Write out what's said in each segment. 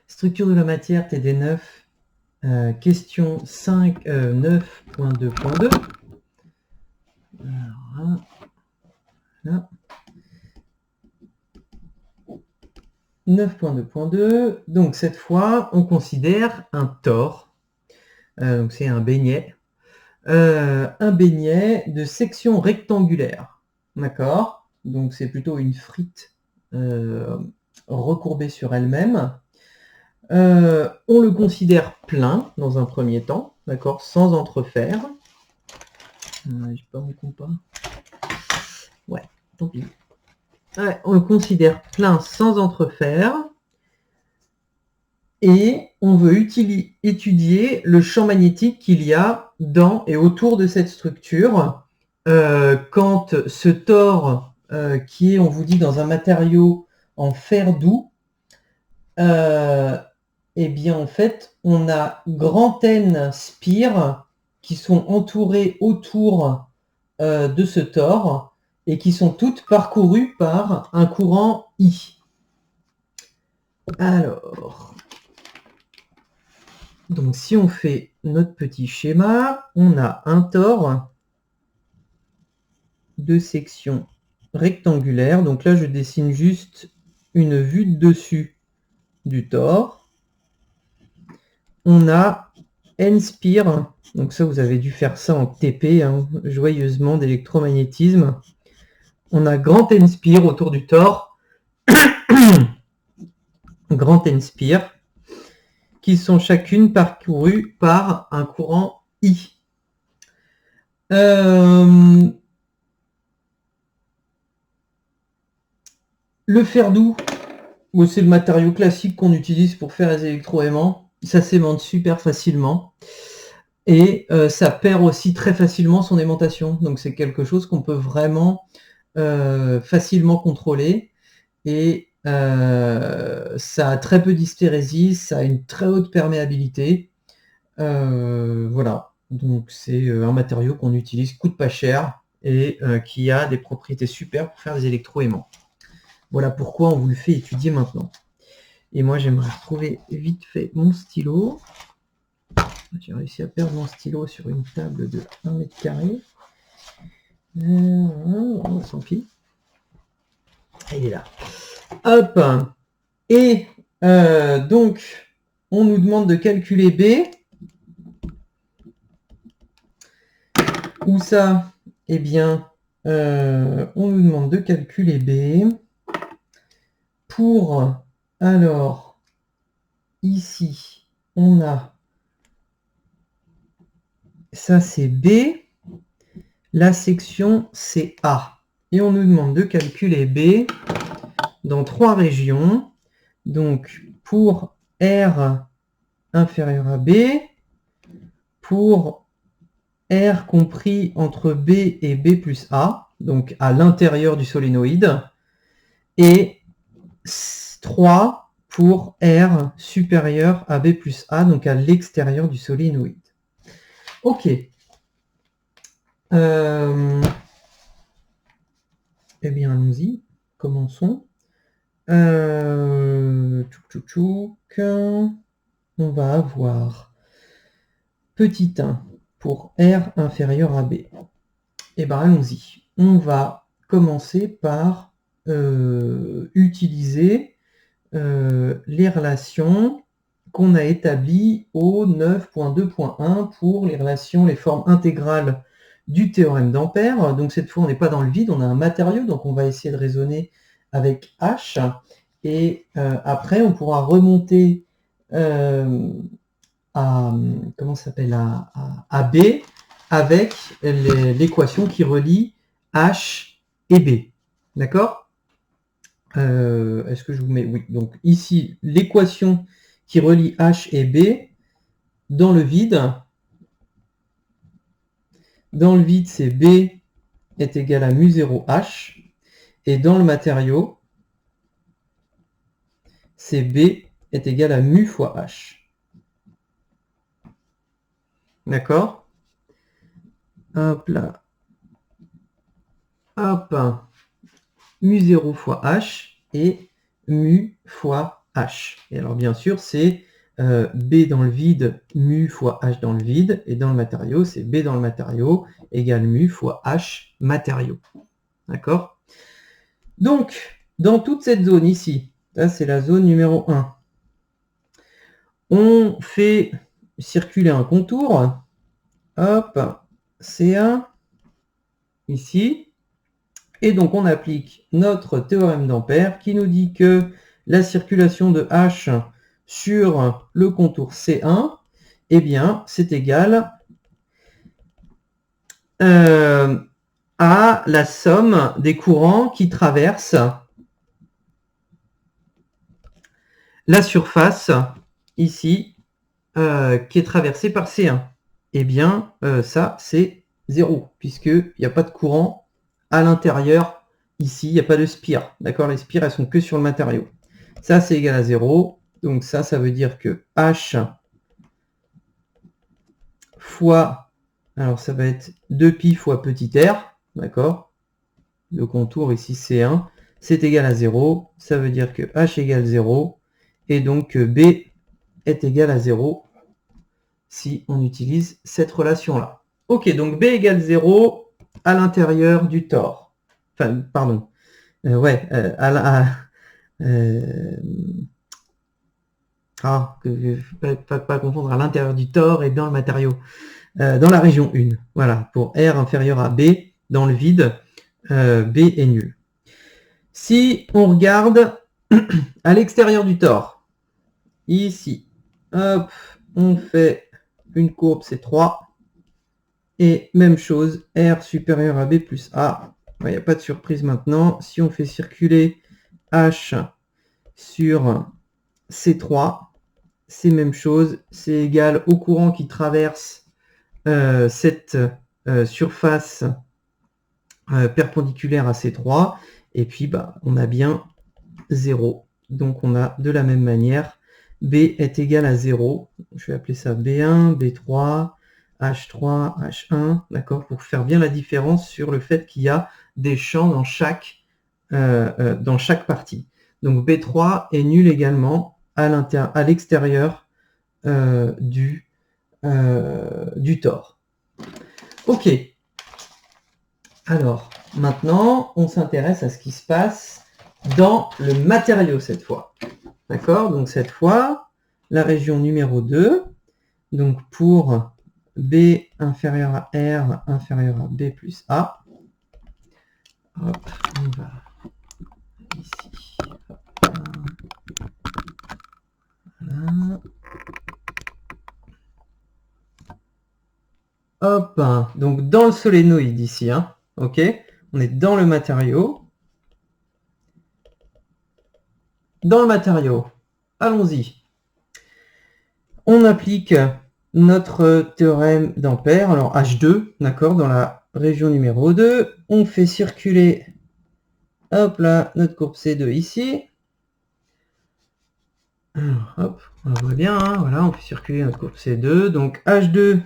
Structure de la matière TD9, question 5, 9.2.2. Là. 9.2.2. Donc cette fois, on considère un tore. Donc c'est un beignet. Un beignet de section rectangulaire. D'accord? Donc c'est plutôt une frite recourbée sur elle-même. On le considère plein dans un premier temps, d'accord, sans entrefaire. J'ai pas mon compas. Ouais, tant pis. Ouais, on le considère plein sans entrefaire. Et on veut étudier le champ magnétique qu'il y a dans et autour de cette structure. Quand ce tore, qui est, on vous dit, dans un matériau en fer doux, eh bien, en fait, on a grand N spires qui sont entourées autour de ce tore et qui sont toutes parcourues par un courant I. Alors, donc si on fait notre petit schéma, on a un tore de section rectangulaire. Donc là, je dessine juste une vue de dessus du tore. On a N spire, donc ça vous avez dû faire ça en TP, hein, joyeusement d'électromagnétisme. On a grand N spire autour du tore, grand N spire, qui sont chacune parcourues par un courant I. Le fer doux, c'est le matériau classique qu'on utilise pour faire les électroaimants. Ça s'aimante super facilement. Et ça perd aussi très facilement son aimantation. Donc c'est quelque chose qu'on peut vraiment facilement contrôler. Et ça a très peu d'hystérésie, ça a une très haute perméabilité. Voilà. Donc c'est un matériau qu'on utilise, coûte pas cher et qui a des propriétés super pour faire des électroaimants. Voilà pourquoi on vous le fait étudier maintenant. Et moi j'aimerais retrouver vite fait mon stylo. J'ai réussi à perdre mon stylo sur une table de 1 mètre carré. Tant pis. Il est là. Hop. Et donc, on nous demande de calculer B. Où ça? Eh bien, on nous demande de calculer B pour, alors, ici, on a, ça c'est B, la section c'est A. Et on nous demande de calculer B dans 3 régions. Donc, pour R inférieur à B, pour R compris entre B et B plus A, donc à l'intérieur du solénoïde, et 3 pour R supérieur à B plus A, donc à l'extérieur du solénoïde. Ok. Eh bien, allons-y. Commençons. On va avoir petit 1 pour R inférieur à B. Eh bien, allons-y. On va commencer par utiliser les relations qu'on a établies au 9.2.1 pour les relations, les formes intégrales du théorème d'Ampère. Donc cette fois, on n'est pas dans le vide, on a un matériau, donc on va essayer de raisonner avec H. Et après, on pourra remonter à, comment ça s'appelle, à B avec l'équation qui relie H et B. D'accord? Est-ce que je vous mets... Oui, donc ici, l'équation qui relie H et B dans le vide. Dans le vide, c'est B est égal à mu0H. Et dans le matériau, c'est B est égal à mu fois H. D'accord? Hop là. Hop. Mu0 fois H et mu fois H. Et alors bien sûr, c'est B dans le vide, mu fois H dans le vide, et dans le matériau, c'est B dans le matériau égale mu fois H matériau. D'accord? Donc, dans toute cette zone ici, ça c'est la zone numéro 1, on fait circuler un contour, hop, C1, ici, et donc on applique notre théorème d'Ampère qui nous dit que la circulation de H sur le contour C1, eh bien, c'est égal à la somme des courants qui traversent la surface ici qui est traversée par C1. Eh bien, ça, c'est 0, puisqu'il n'y a pas de courant à l'intérieur ici, il n'y a pas de spire. D'accord? Les spires, elles sont que sur le matériau. Ça, c'est égal à 0. Donc ça veut dire que H fois, alors ça va être 2pi fois petit r, d'accord? Le contour ici, C1, c'est égal à 0. Ça veut dire que H égale 0. Et donc B est égal à 0 si on utilise cette relation-là. Ok, donc B égale 0 à l'intérieur du tore. Enfin, pardon. Pas confondre à l'intérieur du tore et dans le matériau. Dans la région 1. Voilà, pour R inférieur à B, dans le vide, B est nul. Si on regarde à l'extérieur du tore, ici, hop, on fait une courbe C3, et même chose, R supérieur à B plus A. Il n'y a pas de surprise maintenant. Si on fait circuler H sur C3, c'est même chose, c'est égal au courant qui traverse cette surface perpendiculaire à C3, et puis on a bien 0. Donc on a de la même manière, B est égal à 0. Je vais appeler ça B1, B3, H3, H1, d'accord, pour faire bien la différence sur le fait qu'il y a des champs dans chaque partie. Donc B3 est nul également à l'extérieur du tore. Ok. Alors, maintenant, on s'intéresse à ce qui se passe dans le matériau cette fois. D'accord? Donc cette fois, la région numéro 2, donc pour B inférieur à R inférieur à B plus A. Hop, on va ici. Voilà. Hop, donc dans le solénoïde ici, hein, ok, on est dans le matériau. Dans le matériau, allons-y. On applique notre théorème d'Ampère, alors H2, d'accord, dans la région numéro 2. On fait circuler, hop là, notre courbe C2 ici. Alors, hop, on la voit bien, hein, voilà, on fait circuler notre courbe C2. Donc H2,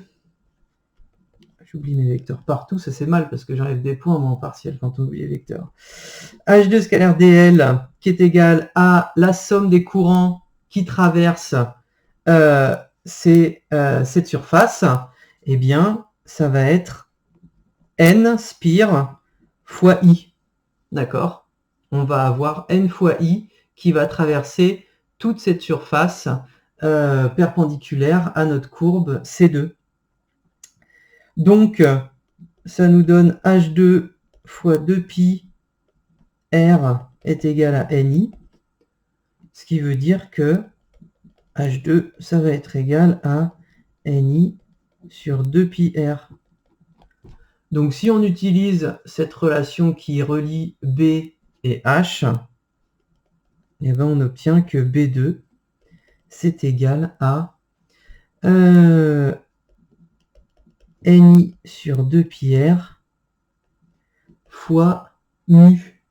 j'oublie mes vecteurs partout, ça c'est mal parce que j'enlève des points en partiel quand on oublie les vecteurs. H2 scalaire dl qui est égal à la somme des courants qui traversent cette surface, eh bien ça va être n spire fois i. D'accord? On va avoir n fois i qui va traverser toute cette surface perpendiculaire à notre courbe C2. Donc, ça nous donne H2 fois 2pi R est égal à NI, ce qui veut dire que H2, ça va être égal à NI sur 2pi R. Donc, si on utilise cette relation qui relie B et H, eh ben, on obtient que B2, c'est égal à NI sur 2pi R fois mu.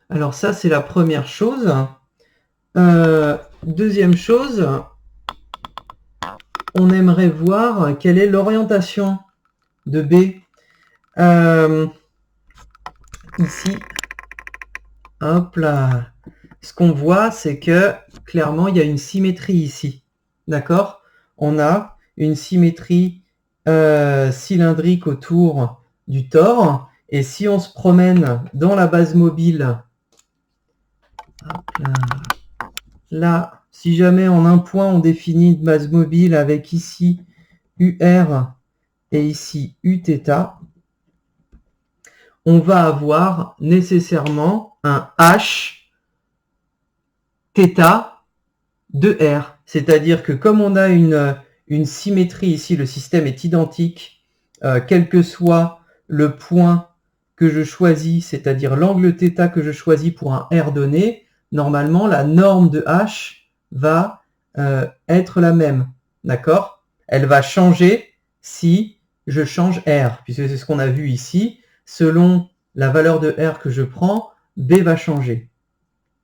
Alors ça, c'est la première chose. Deuxième chose, on aimerait voir quelle est l'orientation de B. Ici, Hop là. Ce qu'on voit, c'est que clairement, il y a une symétrie ici. D'accord? On a une symétrie cylindrique autour du tore. Et si on se promène dans la base mobile, hop là, là, si jamais en un point, on définit une base mobile avec ici UR et ici Uθ, on va avoir nécessairement un H θ de R. C'est-à-dire que comme on a une symétrie ici, le système est identique, quel que soit le point que je choisis, c'est-à-dire l'angle θ que je choisis pour un R donné, normalement la norme de H va être la même. D'accord? Elle va changer si je change R, puisque c'est ce qu'on a vu ici. Selon la valeur de R que je prends, B va changer.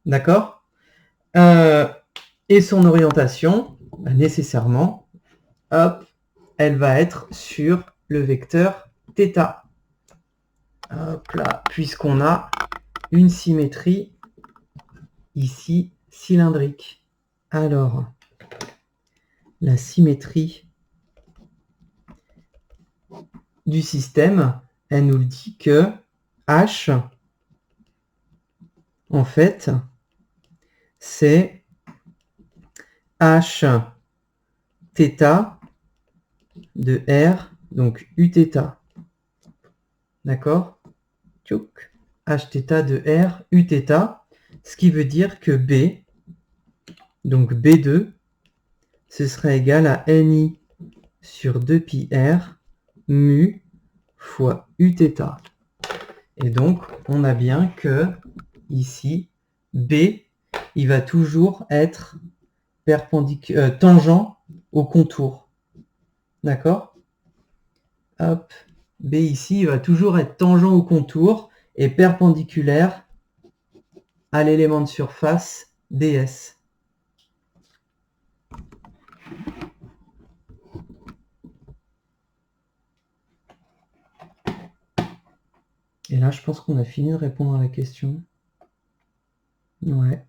D'accord? Et son orientation, nécessairement, hop, elle va être sur le vecteur θ. Hop là, puisqu'on a une symétrie ici cylindrique. Alors, la symétrie du système, elle nous dit que H, en fait, c'est H θ de R, donc Uθ. D'accord? Hθ de R, Uθ, ce qui veut dire que B, donc B2, ce serait égal à NI sur 2πr mu fois Uθ. Et donc, on a bien que ici, B, il va toujours être tangent au contour. D'accord? Hop, B ici, il va toujours être tangent au contour et perpendiculaire à l'élément de surface ds. Et là, je pense qu'on a fini de répondre à la question. Ouais.